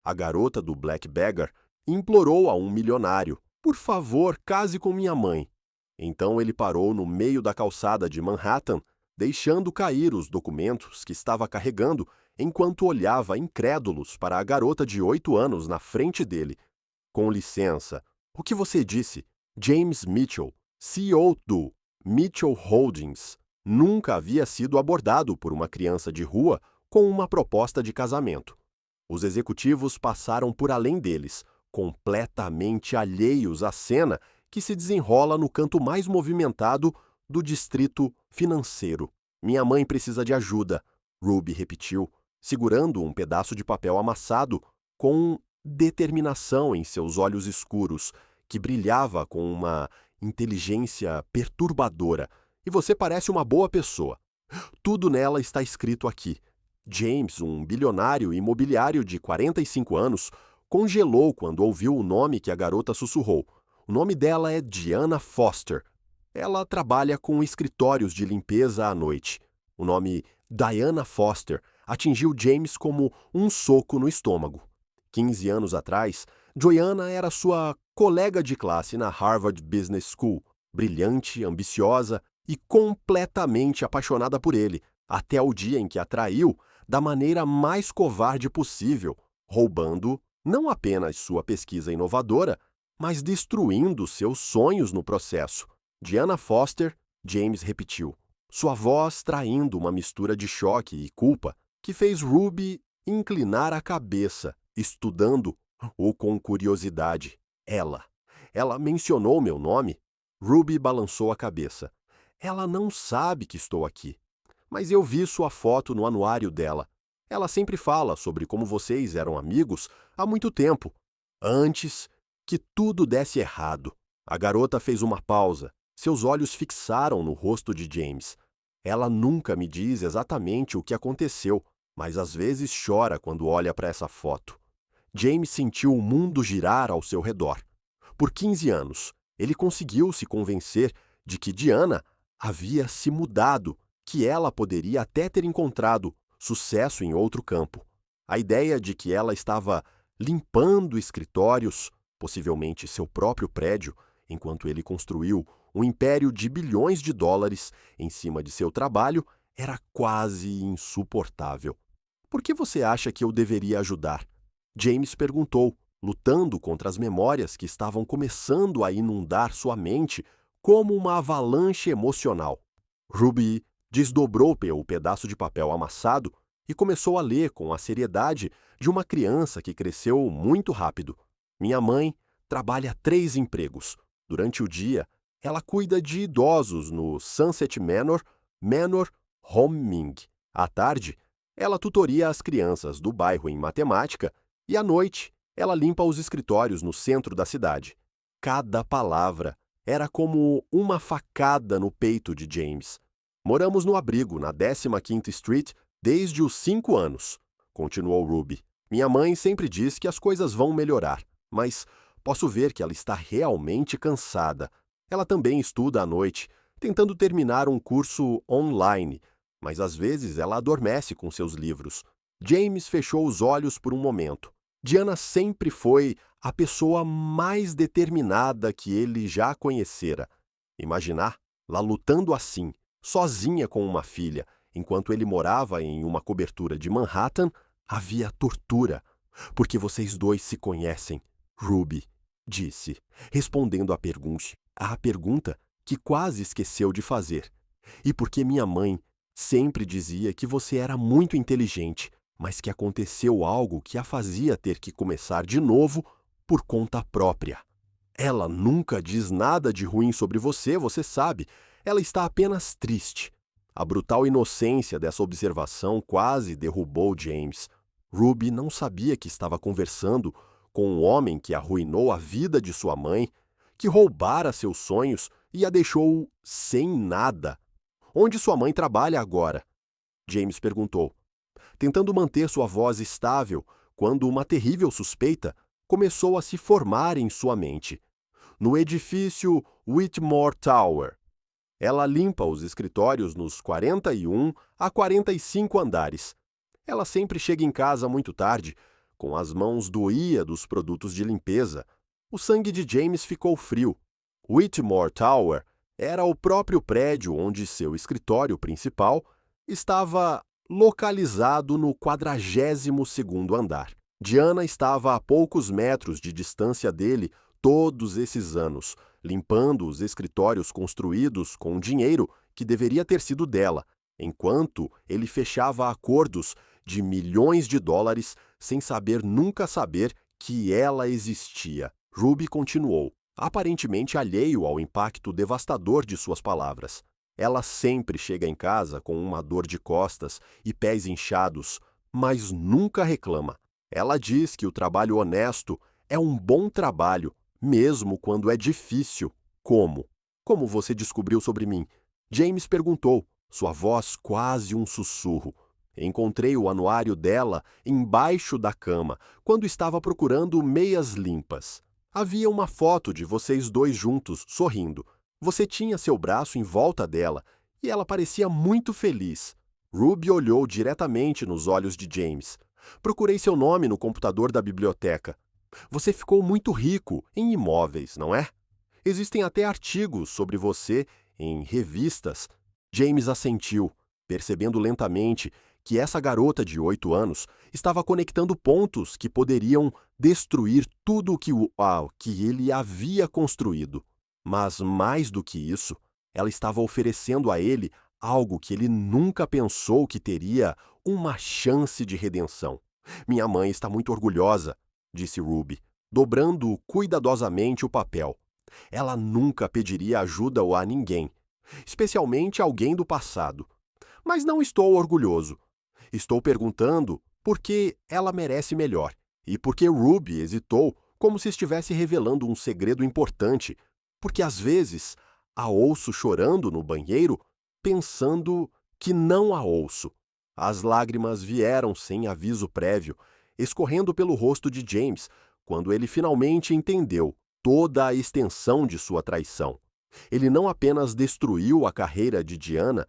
A garota do Black Beggar implorou a um milionário: "Por favor, case com minha mãe." Então ele parou no meio da calçada de Manhattan, deixando cair os documentos que estava carregando enquanto olhava incrédulos para a garota de 8 anos na frente dele. "Com licença, o que você disse?" James Mitchell, CEO do Mitchell Holdings, nunca havia sido abordado por uma criança de rua com uma proposta de casamento. Os executivos passaram por além deles, completamente alheios à cena que se desenrola no canto mais movimentado do distrito financeiro. "Minha mãe precisa de ajuda", Ruby repetiu, segurando um pedaço de papel amassado com determinação em seus olhos escuros, que brilhava com uma inteligência perturbadora. "E você parece uma boa pessoa. Tudo nela está escrito aqui." James, um bilionário imobiliário de 45 anos, congelou quando ouviu o nome que a garota sussurrou. O nome dela é Diana Foster. Ela trabalha com escritórios de limpeza à noite. O nome Diana Foster atingiu James como um soco no estômago. 15 anos atrás, Joanna era sua colega de classe na Harvard Business School, brilhante, ambiciosa e completamente apaixonada por ele, até o dia em que a traiu da maneira mais covarde possível, roubando não apenas sua pesquisa inovadora, mas destruindo seus sonhos no processo. "Diana Foster", James repetiu, sua voz traindo uma mistura de choque e culpa que fez Ruby inclinar a cabeça, estudando ou com curiosidade. Ela mencionou meu nome?" Ruby balançou a cabeça. "Ela não sabe que estou aqui. Mas eu vi sua foto no anuário dela. Ela sempre fala sobre como vocês eram amigos há muito tempo, antes que tudo desse errado." A garota fez uma pausa. Seus olhos fixaram no rosto de James. "Ela nunca me diz exatamente o que aconteceu, mas às vezes chora quando olha para essa foto." James sentiu o mundo girar ao seu redor. Por 15 anos, ele conseguiu se convencer de que Diana havia se mudado, que ela poderia até ter encontrado sucesso em outro campo. A ideia de que ela estava limpando escritórios, possivelmente seu próprio prédio, enquanto ele construiu um império de bilhões de dólares em cima de seu trabalho, era quase insuportável. "Por que você acha que eu deveria ajudar?" James perguntou, lutando contra as memórias que estavam começando a inundar sua mente como uma avalanche emocional. Ruby desdobrou o pedaço de papel amassado e começou a ler com a seriedade de uma criança que cresceu muito rápido. "Minha mãe trabalha 3 empregos. Durante o dia, ela cuida de idosos no Sunset Manor Homing. À tarde, ela tutoria as crianças do bairro em matemática e à noite, ela limpa os escritórios no centro da cidade." Cada palavra era como uma facada no peito de James. "Moramos no abrigo, na 15ª Street, desde os 5 anos", continuou Ruby. "Minha mãe sempre diz que as coisas vão melhorar, mas posso ver que ela está realmente cansada. Ela também estuda à noite, tentando terminar um curso online, mas às vezes ela adormece com seus livros." James fechou os olhos por um momento. Diana sempre foi a pessoa mais determinada que ele já conhecera. Imaginá-la lutando assim, sozinha com uma filha, enquanto ele morava em uma cobertura de Manhattan, havia tortura. "Porque vocês dois se conhecem", Ruby disse, respondendo à pergunta que quase esqueceu de fazer. "E porque minha mãe sempre dizia que você era muito inteligente, mas que aconteceu algo que a fazia ter que começar de novo por conta própria. Ela nunca diz nada de ruim sobre você, você sabe. Ela está apenas triste." A brutal inocência dessa observação quase derrubou James. Ruby não sabia que estava conversando com um homem que arruinou a vida de sua mãe, que roubara seus sonhos e a deixou sem nada. "Onde sua mãe trabalha agora?" James perguntou, tentando manter sua voz estável quando uma terrível suspeita começou a se formar em sua mente. "No edifício Whitmore Tower. Ela limpa os escritórios nos 41 a 45 andares. Ela sempre chega em casa muito tarde, com as mãos doía dos produtos de limpeza. O sangue de James ficou frio. Whitmore Tower era o próprio prédio onde seu escritório principal estava localizado no 42º andar. Diana estava a poucos metros de distância dele todos esses anos, limpando os escritórios construídos com dinheiro que deveria ter sido dela, enquanto ele fechava acordos de milhões de dólares sem nunca saber que ela existia. Ruby continuou, aparentemente alheio ao impacto devastador de suas palavras. Ela sempre chega em casa com uma dor de costas e pés inchados, mas nunca reclama. Ela diz que o trabalho honesto é um bom trabalho, mesmo quando é difícil. Como? Como você descobriu sobre mim? James perguntou, sua voz quase um sussurro. Encontrei o anuário dela embaixo da cama, quando estava procurando meias limpas. Havia uma foto de vocês dois juntos, sorrindo. Você tinha seu braço em volta dela, e ela parecia muito feliz. Ruby olhou diretamente nos olhos de James. Procurei seu nome no computador da biblioteca. Você ficou muito rico em imóveis, não é? Existem até artigos sobre você em revistas. James assentiu, percebendo lentamente que essa garota de 8 anos estava conectando pontos que poderiam destruir tudo que ele havia construído. Mas, mais do que isso, ela estava oferecendo a ele algo que ele nunca pensou que teria uma chance de redenção. Minha mãe está muito orgulhosa, disse Ruby, dobrando cuidadosamente o papel. Ela nunca pediria ajuda a ninguém, especialmente alguém do passado. Mas não estou orgulhoso. Estou perguntando por que ela merece melhor e por que Ruby hesitou, como se estivesse revelando um segredo importante, porque às vezes a ouço chorando no banheiro, pensando que não a ouço. As lágrimas vieram sem aviso prévio, escorrendo pelo rosto de James, quando ele finalmente entendeu toda a extensão de sua traição. Ele não apenas destruiu a carreira de Diana,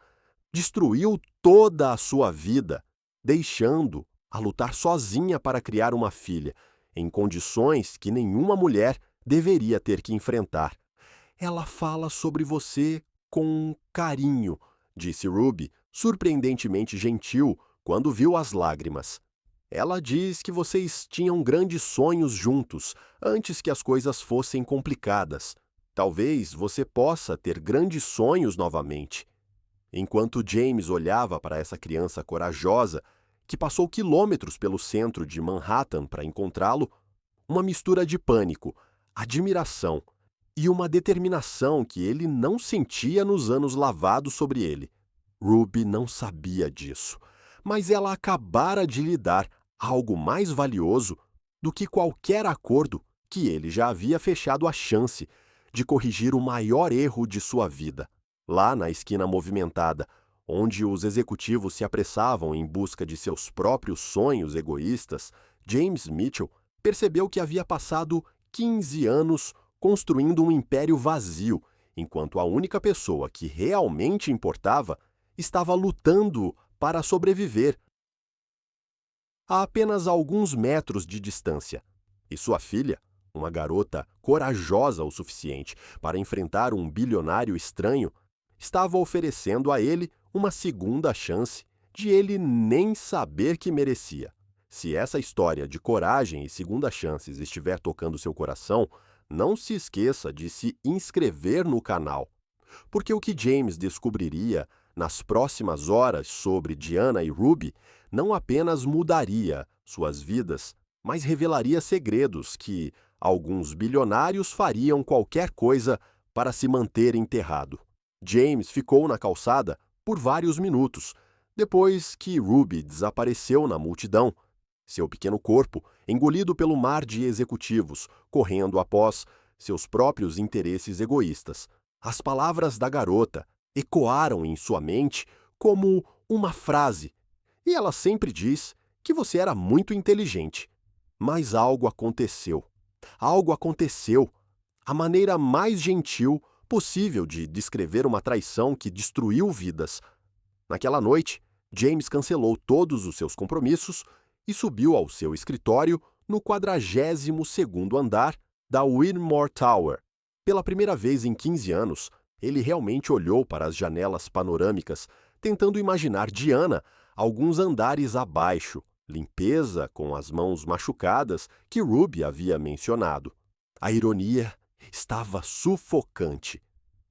destruiu toda a sua vida, deixando-a lutar sozinha para criar uma filha, em condições que nenhuma mulher deveria ter que enfrentar. Ela fala sobre você com carinho, disse Ruby, surpreendentemente gentil quando viu as lágrimas. Ela diz que vocês tinham grandes sonhos juntos, antes que as coisas fossem complicadas. Talvez você possa ter grandes sonhos novamente. Enquanto James olhava para essa criança corajosa, que passou quilômetros pelo centro de Manhattan para encontrá-lo, uma mistura de pânico, admiração e uma determinação que ele não sentia nos anos lavados sobre ele. Ruby não sabia disso, mas ela acabara de lhe dar algo mais valioso do que qualquer acordo que ele já havia fechado a chance de corrigir o maior erro de sua vida. Lá na esquina movimentada, onde os executivos se apressavam em busca de seus próprios sonhos egoístas, James Mitchell percebeu que havia passado 15 anos construindo um império vazio, enquanto a única pessoa que realmente importava estava lutando para sobreviver a apenas alguns metros de distância. E sua filha, uma garota corajosa o suficiente para enfrentar um bilionário estranho, estava oferecendo a ele uma segunda chance de ele nem saber que merecia. Se essa história de coragem e segunda chances estiver tocando seu coração, não se esqueça de se inscrever no canal, porque o que James descobriria nas próximas horas sobre Diana e Ruby não apenas mudaria suas vidas, mas revelaria segredos que alguns bilionários fariam qualquer coisa para se manter enterrado. James ficou na calçada por vários minutos, depois que Ruby desapareceu na multidão, seu pequeno corpo engolido pelo mar de executivos, correndo após seus próprios interesses egoístas. As palavras da garota ecoaram em sua mente como uma frase, e ela sempre diz que você era muito inteligente. Mas algo aconteceu. Algo aconteceu. A maneira mais gentil possível de descrever uma traição que destruiu vidas. Naquela noite, James cancelou todos os seus compromissos e subiu ao seu escritório no 42º andar da Wilmore Tower. Pela primeira vez em 15 anos, ele realmente olhou para as janelas panorâmicas, tentando imaginar Diana alguns andares abaixo, limpeza com as mãos machucadas que Ruby havia mencionado. A ironia estava sufocante.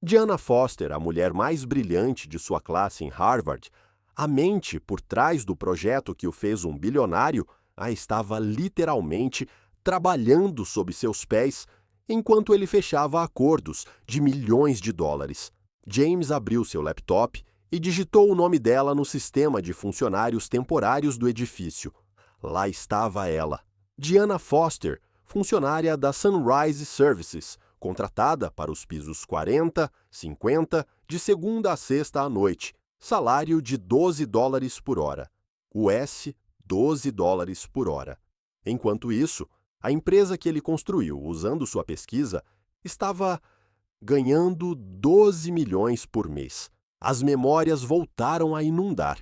Diana Foster, a mulher mais brilhante de sua classe em Harvard, a mente por trás do projeto que o fez um bilionário, a estava literalmente trabalhando sob seus pés enquanto ele fechava acordos de milhões de dólares. James abriu seu laptop e digitou o nome dela no sistema de funcionários temporários do edifício. Lá estava ela, Diana Foster, funcionária da Sunrise Services, contratada para os pisos 40, 50, de segunda a sexta à noite, salário de $12 por hora. US, $12 por hora. Enquanto isso, a empresa que ele construiu usando sua pesquisa estava ganhando 12 milhões por mês. As memórias voltaram a inundar.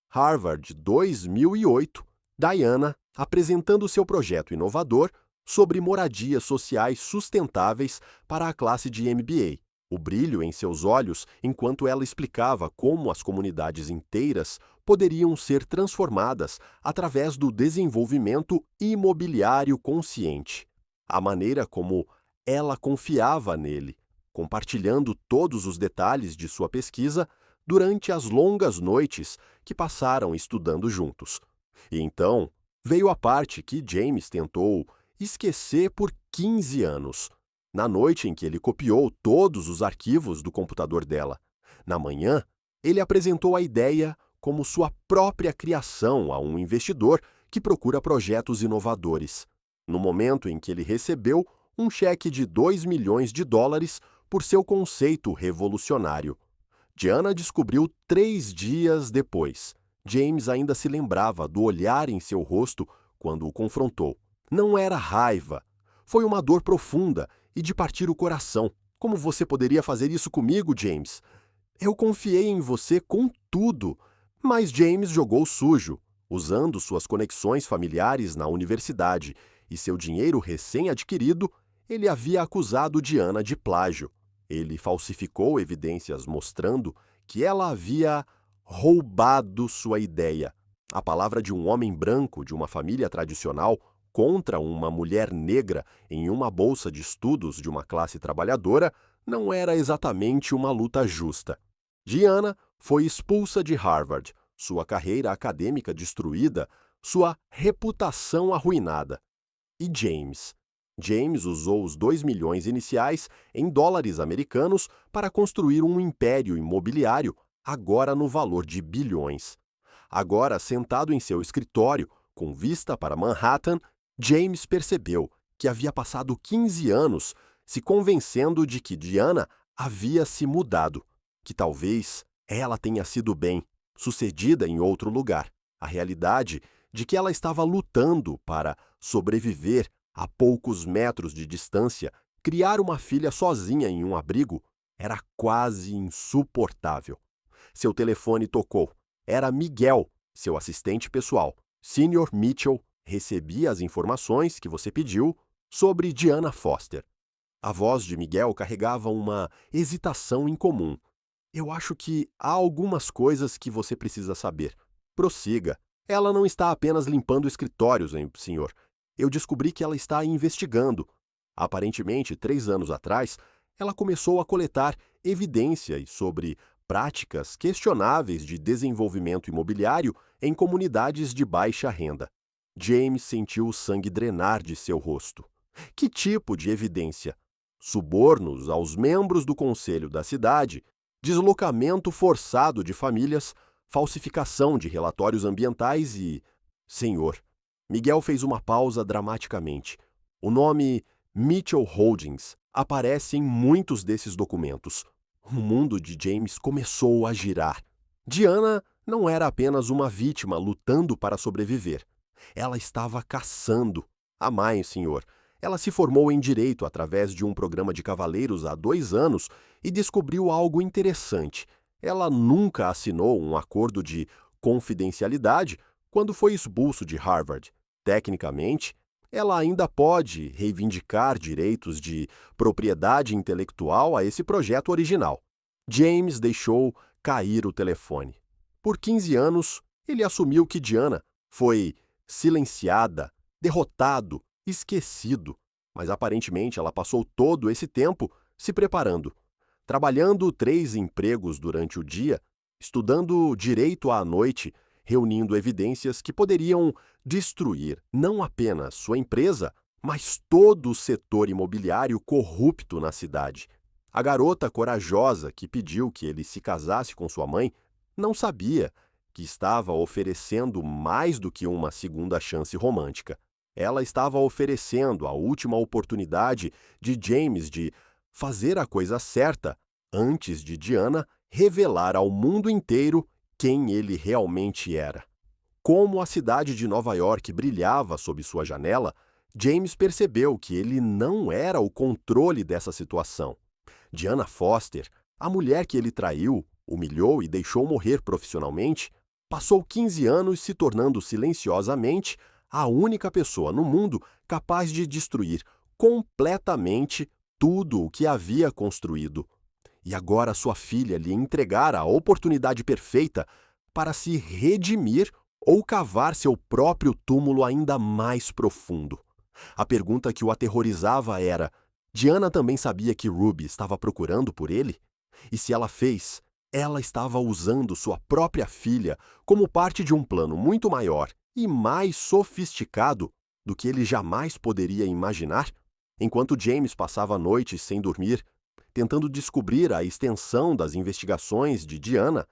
Harvard 2008, Diana apresentando seu projeto inovador sobre moradias sociais sustentáveis para a classe de MBA. O brilho em seus olhos enquanto ela explicava como as comunidades inteiras poderiam ser transformadas através do desenvolvimento imobiliário consciente. A maneira como ela confiava nele, compartilhando todos os detalhes de sua pesquisa durante as longas noites que passaram estudando juntos. E então veio a parte que James tentou esquecer por 15 anos. Na noite em que ele copiou todos os arquivos do computador dela. Na manhã, ele apresentou a ideia como sua própria criação a um investidor que procura projetos inovadores. No momento em que ele recebeu um cheque de $2 milhões por seu conceito revolucionário. Diana descobriu 3 dias depois. James ainda se lembrava do olhar em seu rosto quando o confrontou. Não era raiva. Foi uma dor profunda e de partir o coração. Como você poderia fazer isso comigo, James? Eu confiei em você com tudo. Mas James jogou sujo, usando suas conexões familiares na universidade e seu dinheiro recém-adquirido, ele havia acusado Diana de plágio. Ele falsificou evidências mostrando que ela havia roubado sua ideia. A palavra de um homem branco de uma família tradicional contra uma mulher negra em uma bolsa de estudos de uma classe trabalhadora não era exatamente uma luta justa. Diana foi expulsa de Harvard, sua carreira acadêmica destruída, sua reputação arruinada. E James? James usou os 2 milhões iniciais em dólares americanos para construir um império imobiliário, agora no valor de bilhões. Agora, sentado em seu escritório, com vista para Manhattan, James percebeu que havia passado 15 anos se convencendo de que Diana havia se mudado, que talvez ela tenha sido bem sucedida em outro lugar. A realidade de que ela estava lutando para sobreviver a poucos metros de distância, criar uma filha sozinha em um abrigo, era quase insuportável. Seu telefone tocou. Era Miguel, seu assistente pessoal. Sr. Mitchell recebia as informações que você pediu sobre Diana Foster. A voz de Miguel carregava uma hesitação incomum. Eu acho que há algumas coisas que você precisa saber. Prossiga. Ela não está apenas limpando escritórios, hein, senhor. Eu descobri que ela está investigando. Aparentemente, 3 anos atrás, ela começou a coletar evidências sobre práticas questionáveis de desenvolvimento imobiliário em comunidades de baixa renda. James sentiu o sangue drenar de seu rosto. Que tipo de evidência? Subornos aos membros do conselho da cidade, deslocamento forçado de famílias, falsificação de relatórios ambientais e... Senhor, Miguel fez uma pausa dramaticamente. O nome Mitchell Holdings aparece em muitos desses documentos. O mundo de James começou a girar. Diana não era apenas uma vítima lutando para sobreviver. Ela estava caçando. A mais, senhor. Ela se formou em Direito através de um programa de cavaleiros há 2 anos e descobriu algo interessante. Ela nunca assinou um acordo de confidencialidade quando foi expulso de Harvard. Tecnicamente, ela ainda pode reivindicar direitos de propriedade intelectual a esse projeto original. James deixou cair o telefone. Por 15 anos, ele assumiu que Diana foi silenciada, derrotado, esquecido, mas aparentemente ela passou todo esse tempo se preparando, trabalhando 3 empregos durante o dia, estudando direito à noite, reunindo evidências que poderiam destruir não apenas sua empresa, mas todo o setor imobiliário corrupto na cidade. A garota corajosa que pediu que ele se casasse com sua mãe não sabia que estava oferecendo mais do que uma segunda chance romântica. Ela estava oferecendo a última oportunidade de James de fazer a coisa certa antes de Diana revelar ao mundo inteiro quem ele realmente era. Como a cidade de Nova York brilhava sob sua janela, James percebeu que ele não era o controle dessa situação. Diana Foster, a mulher que ele traiu, humilhou e deixou morrer profissionalmente, passou 15 anos se tornando silenciosamente a única pessoa no mundo capaz de destruir completamente tudo o que havia construído. E agora sua filha lhe entregara a oportunidade perfeita para se redimir ou cavar seu próprio túmulo ainda mais profundo. A pergunta que o aterrorizava era: Diana também sabia que Ruby estava procurando por ele? E se ela fez, ela estava usando sua própria filha como parte de um plano muito maior e mais sofisticado do que ele jamais poderia imaginar? Enquanto James passava noites sem dormir, tentando descobrir a extensão das investigações de Diana,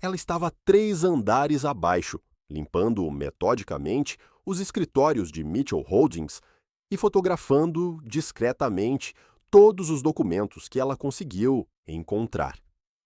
ela estava 3 andares abaixo, limpando metodicamente os escritórios de Mitchell Holdings e fotografando discretamente todos os documentos que ela conseguiu encontrar.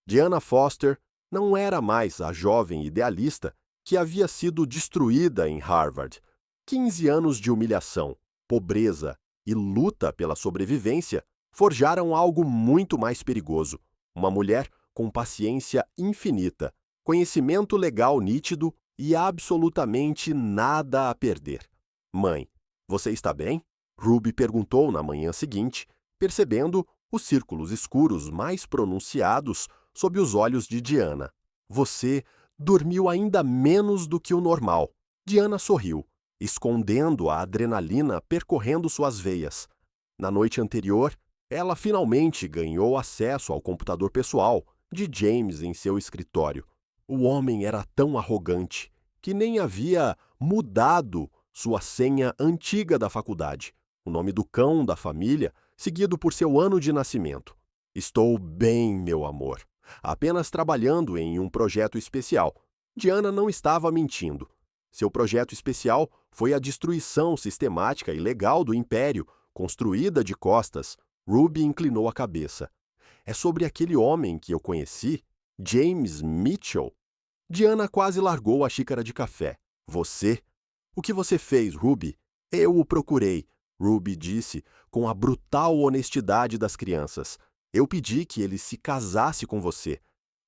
Diana Foster não era mais a jovem idealista que havia sido destruída em Harvard. 15 anos de humilhação, pobreza e luta pela sobrevivência forjaram algo muito mais perigoso. Uma mulher com paciência infinita, conhecimento legal nítido e absolutamente nada a perder. Mãe, você está bem? Ruby perguntou na manhã seguinte, percebendo os círculos escuros mais pronunciados sob os olhos de Diana. Você dormiu ainda menos do que o normal. Diana sorriu, escondendo a adrenalina percorrendo suas veias. Na noite anterior, ela finalmente ganhou acesso ao computador pessoal de James em seu escritório. O homem era tão arrogante que nem havia mudado sua senha antiga da faculdade, o nome do cão da família, seguido por seu ano de nascimento. Estou bem, meu amor. Apenas trabalhando em um projeto especial. Diana não estava mentindo. Seu projeto especial foi a destruição sistemática e legal do império, construída de costas. Ruby inclinou a cabeça. É sobre aquele homem que eu conheci, James Mitchell. Diana quase largou a xícara de café. Você? O que você fez, Ruby? Eu o procurei, Ruby disse com a brutal honestidade das crianças. Eu pedi que ele se casasse com você.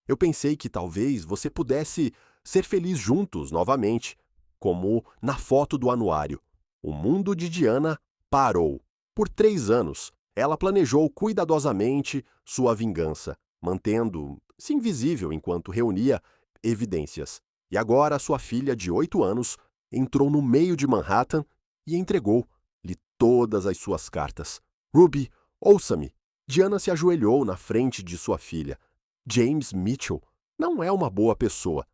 Eu pensei que talvez você pudesse ser feliz juntos novamente, como na foto do anuário. O mundo de Diana parou. Por 3 anos, ela planejou cuidadosamente sua vingança, mantendo-se invisível enquanto reunia evidências. E agora sua filha de 8 anos entrou no meio de Manhattan e entregou-lhe todas as suas cartas. Ruby, ouça-me. Diana se ajoelhou na frente de sua filha. James Mitchell não é uma boa pessoa.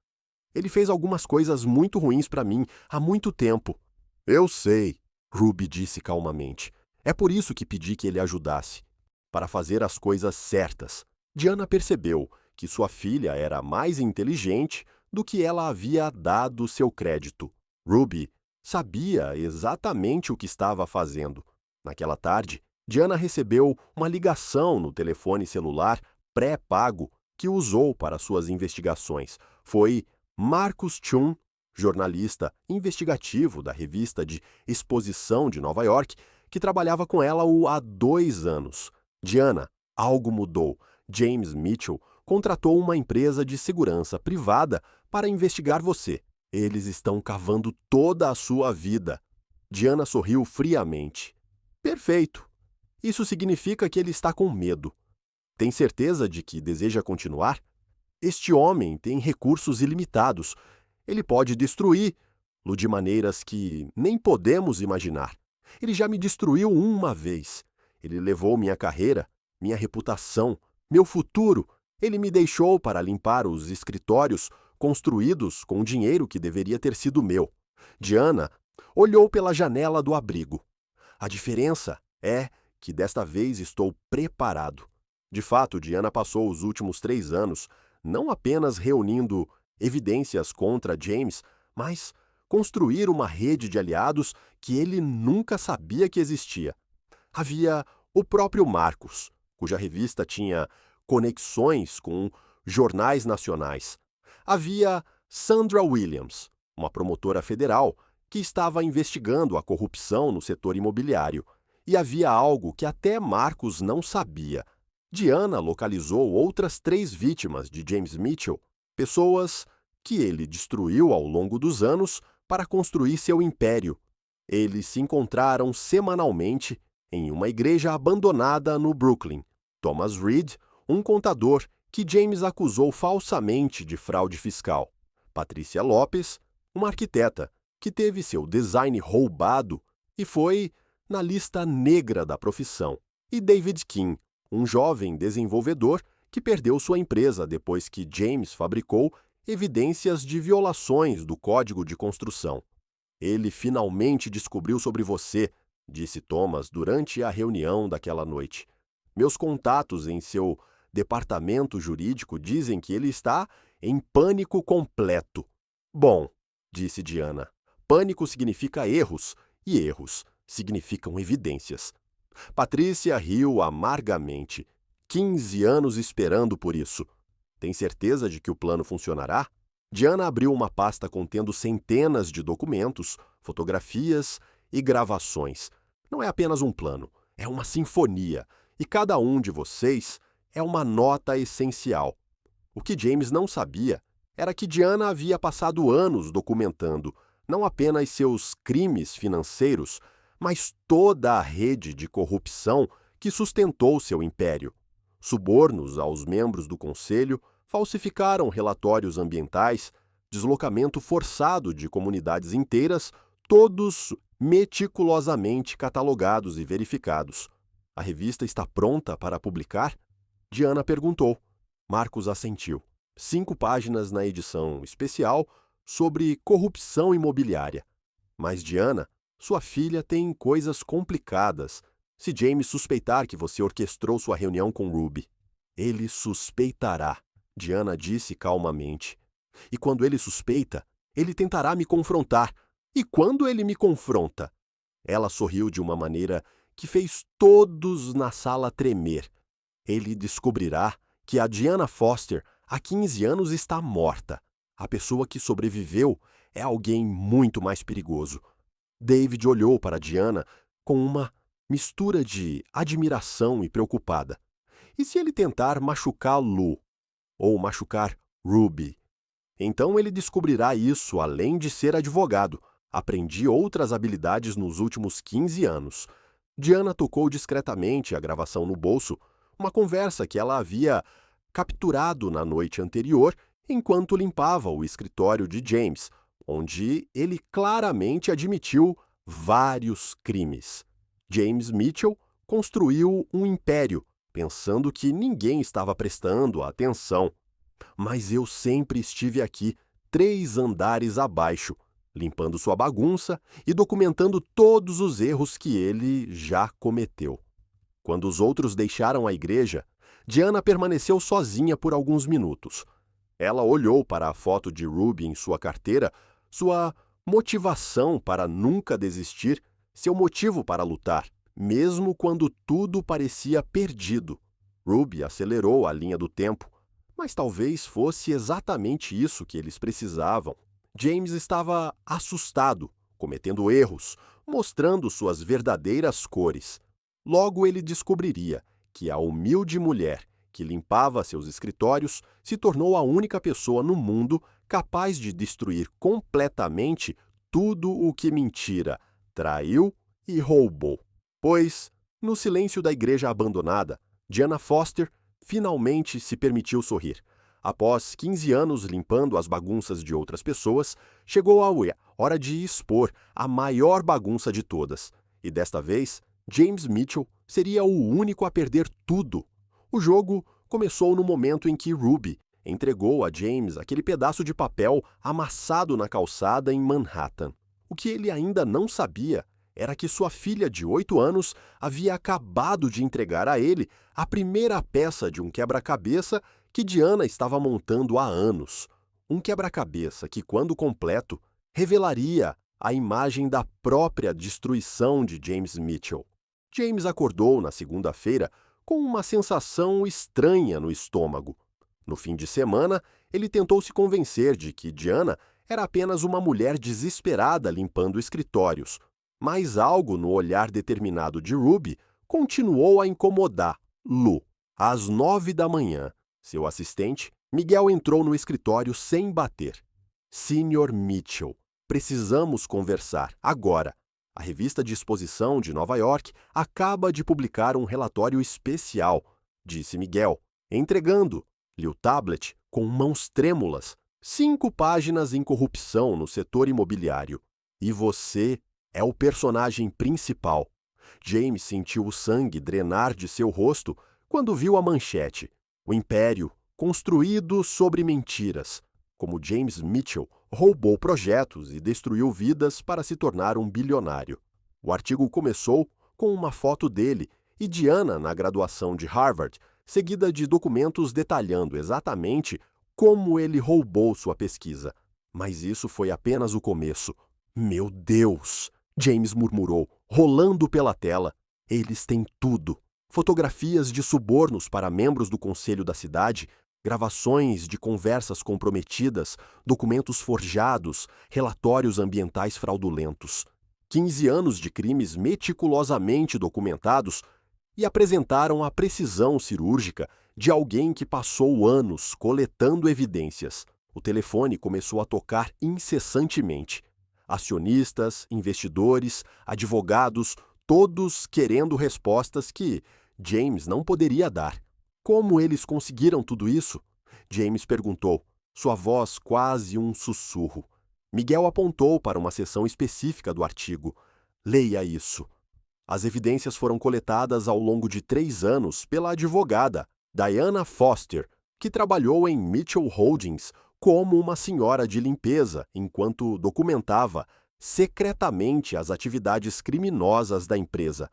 Ele fez algumas coisas muito ruins para mim há muito tempo. Eu sei, Ruby disse calmamente. É por isso que pedi que ele ajudasse. Para fazer as coisas certas. Diana percebeu que sua filha era mais inteligente do que ela havia dado seu crédito. Ruby sabia exatamente o que estava fazendo. Naquela tarde, Diana recebeu uma ligação no telefone celular pré-pago que usou para suas investigações. Foi Marcus Chun, jornalista investigativo da revista de exposição de Nova York, que trabalhava com ela há 2 anos. Diana, algo mudou. James Mitchell contratou uma empresa de segurança privada para investigar você. Eles estão cavando toda a sua vida. Diana sorriu friamente. Perfeito. Isso significa que ele está com medo. Tem certeza de que deseja continuar? Este homem tem recursos ilimitados. Ele pode destruí-lo de maneiras que nem podemos imaginar. Ele já me destruiu uma vez. Ele levou minha carreira, minha reputação, meu futuro. Ele me deixou para limpar os escritórios construídos com dinheiro que deveria ter sido meu. Diana olhou pela janela do abrigo. A diferença é que desta vez estou preparado. De fato, Diana passou os últimos 3 anos não apenas reunindo evidências contra James, mas construir uma rede de aliados que ele nunca sabia que existia. Havia o próprio Marcus, cuja revista tinha conexões com jornais nacionais. Havia Sandra Williams, uma promotora federal que estava investigando a corrupção no setor imobiliário. E havia algo que até Marcus não sabia. Diana localizou outras 3 vítimas de James Mitchell, pessoas que ele destruiu ao longo dos anos para construir seu império. Eles se encontraram semanalmente em uma igreja abandonada no Brooklyn. Thomas Reed, um contador que James acusou falsamente de fraude fiscal. Patrícia Lopes, uma arquiteta que teve seu design roubado e foi na lista negra da profissão. E David King, um jovem desenvolvedor que perdeu sua empresa depois que James fabricou evidências de violações do Código de Construção. Ele finalmente descobriu sobre você, disse Thomas durante a reunião daquela noite. Meus contatos em seu departamento jurídico dizem que ele está em pânico completo. Bom, disse Diana, pânico significa erros, e erros significam evidências. Patrícia riu amargamente. 15 anos esperando por isso. Tem certeza de que o plano funcionará? Diana abriu uma pasta contendo centenas de documentos, fotografias e gravações. Não é apenas um plano, é uma sinfonia, e cada um de vocês é uma nota essencial. O que James não sabia era que Diana havia passado anos documentando não apenas seus crimes financeiros, mas toda a rede de corrupção que sustentou seu império. Subornos aos membros do conselho, falsificaram relatórios ambientais, deslocamento forçado de comunidades inteiras, todos meticulosamente catalogados e verificados. A revista está pronta para publicar? Diana perguntou. Marcos assentiu. 5 páginas na edição especial sobre corrupção imobiliária. Mas Diana, sua filha tem coisas complicadas. Se James suspeitar que você orquestrou sua reunião com Ruby, ele suspeitará, Diana disse calmamente. E quando ele suspeita, ele tentará me confrontar. E quando ele me confronta? Ela sorriu de uma maneira que fez todos na sala tremer. Ele descobrirá que a Diana Foster, há 15 anos, está morta. A pessoa que sobreviveu é alguém muito mais perigoso. David olhou para Diana com uma mistura de admiração e preocupada. E se ele tentar machucá-lo ou machucar Ruby? Então ele descobrirá isso além de ser advogado. Aprendi outras habilidades nos últimos 15 anos. Diana tocou discretamente a gravação no bolso, uma conversa que ela havia capturado na noite anterior enquanto limpava o escritório de James, onde ele claramente admitiu vários crimes. James Mitchell construiu um império, pensando que ninguém estava prestando atenção. Mas eu sempre estive aqui, 3 andares abaixo, limpando sua bagunça e documentando todos os erros que ele já cometeu. Quando os outros deixaram a igreja, Diana permaneceu sozinha por alguns minutos. Ela olhou para a foto de Ruby em sua carteira, sua motivação para nunca desistir, seu motivo para lutar, mesmo quando tudo parecia perdido. Ruby acelerou a linha do tempo, mas talvez fosse exatamente isso que eles precisavam. James estava assustado, cometendo erros, mostrando suas verdadeiras cores. Logo ele descobriria que a humilde mulher que limpava seus escritórios se tornou a única pessoa no mundo capaz de destruir completamente tudo o que mentira, traiu e roubou. Pois, no silêncio da igreja abandonada, Diana Foster finalmente se permitiu sorrir. Após 15 anos limpando as bagunças de outras pessoas, chegou a hora de expor a maior bagunça de todas. E desta vez, James Mitchell seria o único a perder tudo. O jogo começou no momento em que Ruby entregou a James aquele pedaço de papel amassado na calçada em Manhattan. O que ele ainda não sabia era que sua filha de 8 anos havia acabado de entregar a ele a primeira peça de um quebra-cabeça que Diana estava montando há anos. Um quebra-cabeça que, quando completo, revelaria a imagem da própria destruição de James Mitchell. James acordou na segunda-feira com uma sensação estranha no estômago. No fim de semana, ele tentou se convencer de que Diana era apenas uma mulher desesperada limpando escritórios, mas algo no olhar determinado de Ruby continuou a incomodá-lo. Às 9 da manhã, seu assistente, Miguel, entrou no escritório sem bater. Sr. Mitchell, precisamos conversar agora. A revista de exposição de Nova York acaba de publicar um relatório especial, disse Miguel, entregando-lhe o tablet com mãos trêmulas. 5 páginas em corrupção no setor imobiliário. E você é o personagem principal. James sentiu o sangue drenar de seu rosto quando viu a manchete. O império construído sobre mentiras. Como James Mitchell roubou projetos e destruiu vidas para se tornar um bilionário. O artigo começou com uma foto dele e Diana na graduação de Harvard, seguida de documentos detalhando exatamente como ele roubou sua pesquisa. Mas isso foi apenas o começo. Meu Deus! James murmurou, rolando pela tela. Eles têm tudo. Fotografias de subornos para membros do conselho da cidade, gravações de conversas comprometidas, documentos forjados, relatórios ambientais fraudulentos. 15 anos de crimes meticulosamente documentados e apresentaram a precisão cirúrgica de alguém que passou anos coletando evidências. O telefone começou a tocar incessantemente. Acionistas, investidores, advogados, todos querendo respostas que James não poderia dar. Como eles conseguiram tudo isso? James perguntou, sua voz quase um sussurro. Miguel apontou para uma seção específica do artigo. Leia isso. As evidências foram coletadas ao longo de 3 anos pela advogada Diana Foster, que trabalhou em Mitchell Holdings como uma senhora de limpeza enquanto documentava secretamente as atividades criminosas da empresa.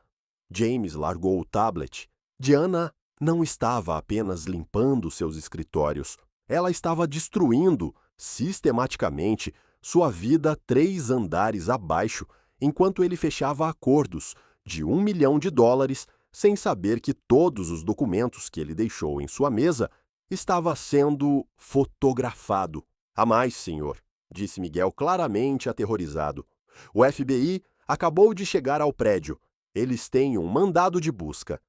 James largou o tablet. Diana não estava apenas limpando seus escritórios. Ela estava destruindo, sistematicamente, sua vida 3 andares abaixo, enquanto ele fechava acordos de $1 milhão sem saber que todos os documentos que ele deixou em sua mesa estava sendo fotografado. Há mais, senhor, disse Miguel claramente aterrorizado. O FBI acabou de chegar ao prédio. Eles têm um mandado de busca.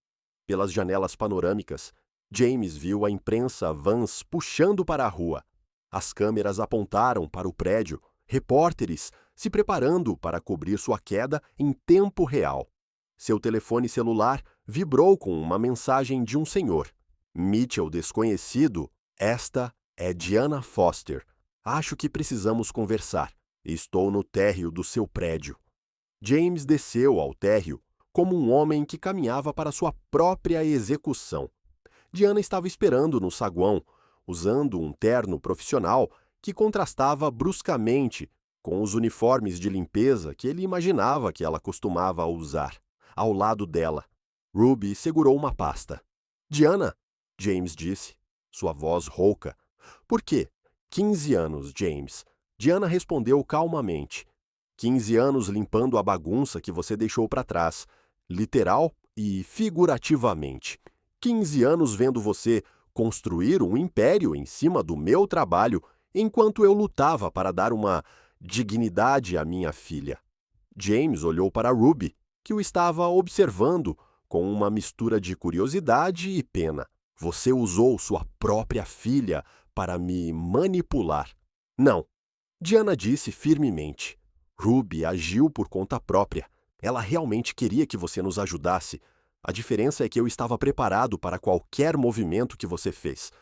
Pelas janelas panorâmicas, James viu a imprensa vans puxando para a rua. As câmeras apontaram para o prédio, repórteres se preparando para cobrir sua queda em tempo real. Seu telefone celular vibrou com uma mensagem de um senhor. Mitchell desconhecido, esta é Diana Foster. Acho que precisamos conversar. Estou no térreo do seu prédio. James desceu ao térreo como um homem que caminhava para sua própria execução. Diana estava esperando no saguão, usando um terno profissional que contrastava bruscamente com os uniformes de limpeza que ele imaginava que ela costumava usar. Ao lado dela, Ruby segurou uma pasta. Diana, James disse, sua voz rouca. Por quê? 15 anos, James. Diana respondeu calmamente. 15 anos limpando a bagunça que você deixou para trás, literal e figurativamente. 15 anos vendo você construir um império em cima do meu trabalho, enquanto eu lutava para dar uma dignidade à minha filha. James olhou para Ruby, que o estava observando com uma mistura de curiosidade e pena. Você usou sua própria filha para me manipular. Não, Diana disse firmemente. Ruby agiu por conta própria. Ela realmente queria que você nos ajudasse. A diferença é que eu estava preparado para qualquer movimento que você fez.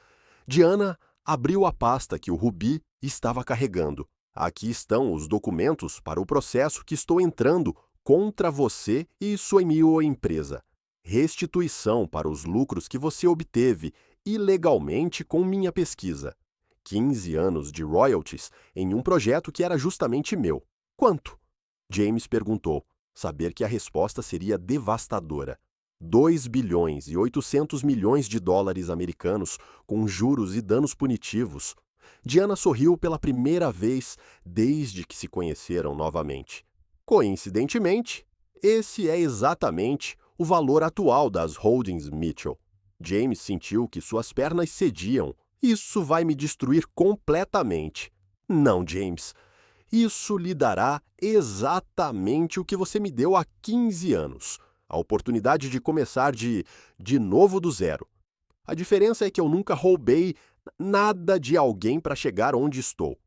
Diana abriu a pasta que o Ruby estava carregando. Aqui estão os documentos para o processo que estou entrando contra você e sua empresa. Restituição para os lucros que você obteve ilegalmente com minha pesquisa. 15 anos de royalties em um projeto que era justamente meu. Quanto? James perguntou. Saber que a resposta seria devastadora. 2 bilhões e 800 milhões de dólares americanos com juros e danos punitivos. Diana sorriu pela primeira vez desde que se conheceram novamente. Coincidentemente, esse é exatamente o valor atual das holdings Mitchell. James sentiu que suas pernas cediam. Isso vai me destruir completamente. Não, James. Isso lhe dará exatamente o que você me deu há 15 anos. A oportunidade de começar de novo do zero. A diferença é que eu nunca roubei nada de alguém para chegar onde estou.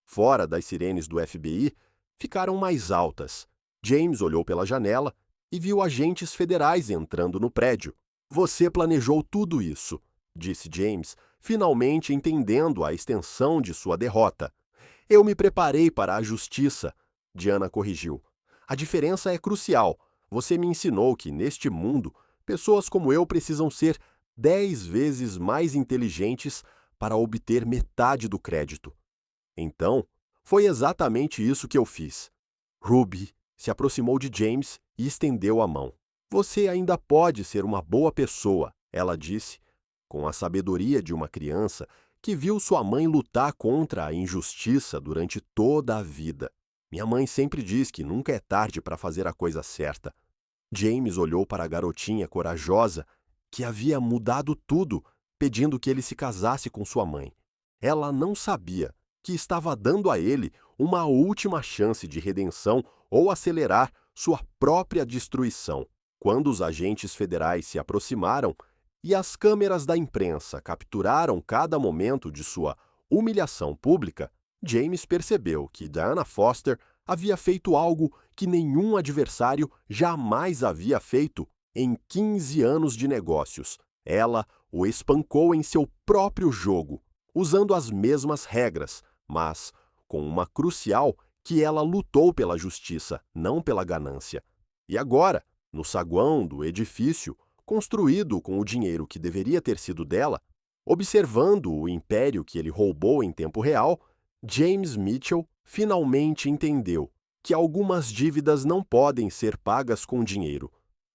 Fora das sirenes do FBI, ficaram mais altas. James olhou pela janela e viu agentes federais entrando no prédio. Você planejou tudo isso, disse James, finalmente entendendo a extensão de sua derrota. Eu me preparei para a justiça, Diana corrigiu. A diferença é crucial. Você me ensinou que, neste mundo, pessoas como eu precisam ser 10 vezes mais inteligentes para obter metade do crédito. Então, foi exatamente isso que eu fiz. Ruby se aproximou de James e estendeu a mão. Você ainda pode ser uma boa pessoa, ela disse, com a sabedoria de uma criança que viu sua mãe lutar contra a injustiça durante toda a vida. Minha mãe sempre diz que nunca é tarde para fazer a coisa certa. James olhou para a garotinha corajosa que havia mudado tudo, pedindo que ele se casasse com sua mãe. Ela não sabia que estava dando a ele uma última chance de redenção ou acelerar sua própria destruição. Quando os agentes federais se aproximaram e as câmeras da imprensa capturaram cada momento de sua humilhação pública, James percebeu que Diana Foster havia feito algo que nenhum adversário jamais havia feito em 15 anos de negócios. Ela o espancou em seu próprio jogo, usando as mesmas regras, mas com uma crucial que ela lutou pela justiça, não pela ganância. E agora, no saguão do edifício, construído com o dinheiro que deveria ter sido dela, observando o império que ele roubou em tempo real, James Mitchell finalmente entendeu que algumas dívidas não podem ser pagas com dinheiro.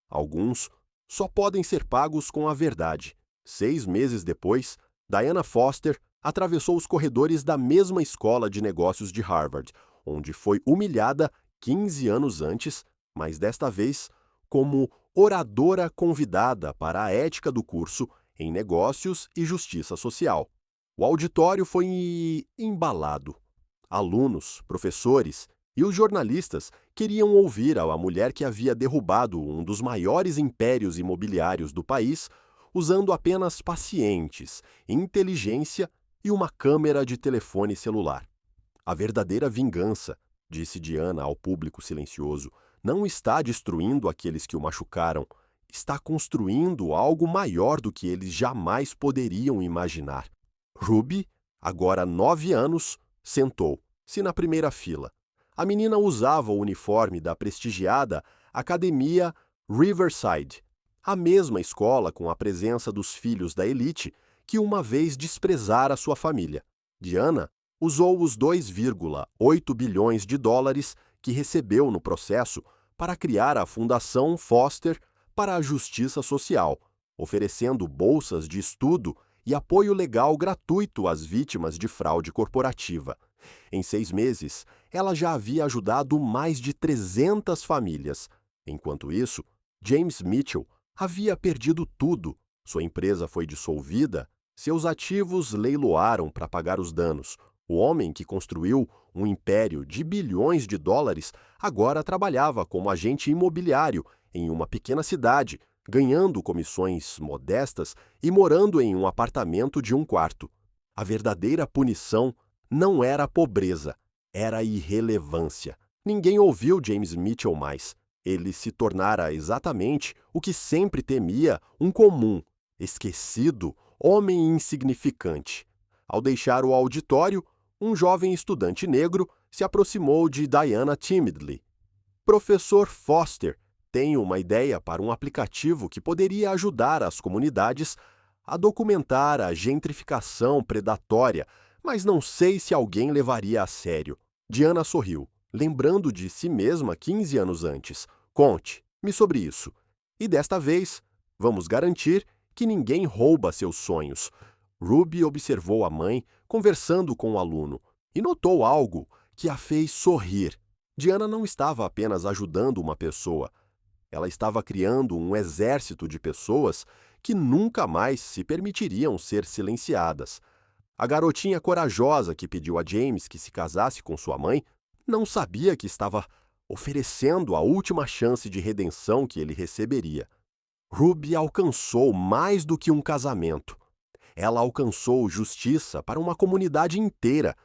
Alguns só podem ser pagos com a verdade. 6 meses depois, Diana Foster atravessou os corredores da mesma escola de negócios de Harvard, onde foi humilhada 15 anos antes, mas desta vez como oradora convidada para a ética do curso em Negócios e Justiça Social. O auditório foi embalado. Alunos, professores e os jornalistas queriam ouvir a mulher que havia derrubado um dos maiores impérios imobiliários do país usando apenas pacientes, inteligência e uma câmera de telefone celular. A verdadeira vingança, disse Diana ao público silencioso, não está destruindo aqueles que o machucaram, está construindo algo maior do que eles jamais poderiam imaginar. Ruby, agora 9 anos, sentou-se na primeira fila. A menina usava o uniforme da prestigiada Academia Riverside, a mesma escola com a presença dos filhos da elite que uma vez desprezara sua família. Diana usou os 2,8 bilhões de dólares que recebeu no processo para criar a Fundação Foster para a Justiça Social, oferecendo bolsas de estudo e apoio legal gratuito às vítimas de fraude corporativa. Em 6 meses, ela já havia ajudado mais de 300 famílias. Enquanto isso, James Mitchell havia perdido tudo. Sua empresa foi dissolvida, seus ativos leiloaram para pagar os danos. O homem que construiu um império de bilhões de dólares agora trabalhava como agente imobiliário em uma pequena cidade, ganhando comissões modestas e morando em um apartamento de 1 quarto. A verdadeira punição Não era pobreza, era irrelevância. Ninguém ouviu James Mitchell mais. Ele se tornara exatamente o que sempre temia, um comum, esquecido, homem insignificante. Ao deixar o auditório, um jovem estudante negro se aproximou de Diana timidly. Professor Foster, tenho uma ideia para um aplicativo que poderia ajudar as comunidades a documentar a gentrificação predatória, mas não sei se alguém levaria a sério. Diana sorriu, lembrando de si mesma 15 anos antes. Conte-me sobre isso. E desta vez, vamos garantir que ninguém rouba seus sonhos. Ruby observou a mãe conversando com o aluno e notou algo que a fez sorrir. Diana não estava apenas ajudando uma pessoa, ela estava criando um exército de pessoas que nunca mais se permitiriam ser silenciadas. A garotinha corajosa que pediu a James que se casasse com sua mãe não sabia que estava oferecendo a última chance de redenção que ele receberia. Ruby alcançou mais do que um casamento. Ela alcançou justiça para uma comunidade inteira.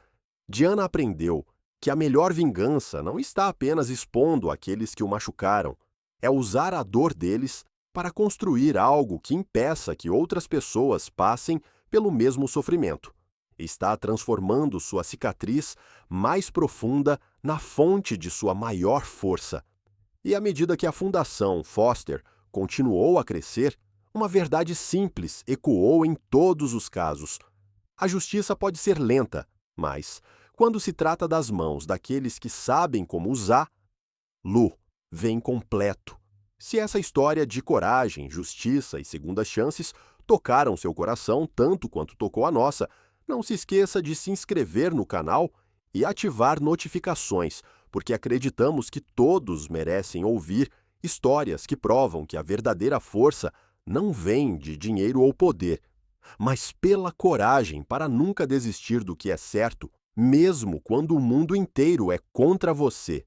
Diana aprendeu que a melhor vingança não está apenas expondo aqueles que o machucaram, é usar a dor deles para construir algo que impeça que outras pessoas passem pelo mesmo sofrimento. Está transformando sua cicatriz mais profunda na fonte de sua maior força. E à medida que a Fundação Foster continuou a crescer, uma verdade simples ecoou em todos os casos. A justiça pode ser lenta, mas, quando se trata das mãos daqueles que sabem como usar, Lu vem completo. Se essa história de coragem, justiça e segundas chances tocaram seu coração tanto quanto tocou a nossa, não se esqueça de se inscrever no canal e ativar notificações, porque acreditamos que todos merecem ouvir histórias que provam que a verdadeira força não vem de dinheiro ou poder, mas pela coragem para nunca desistir do que é certo, mesmo quando o mundo inteiro é contra você.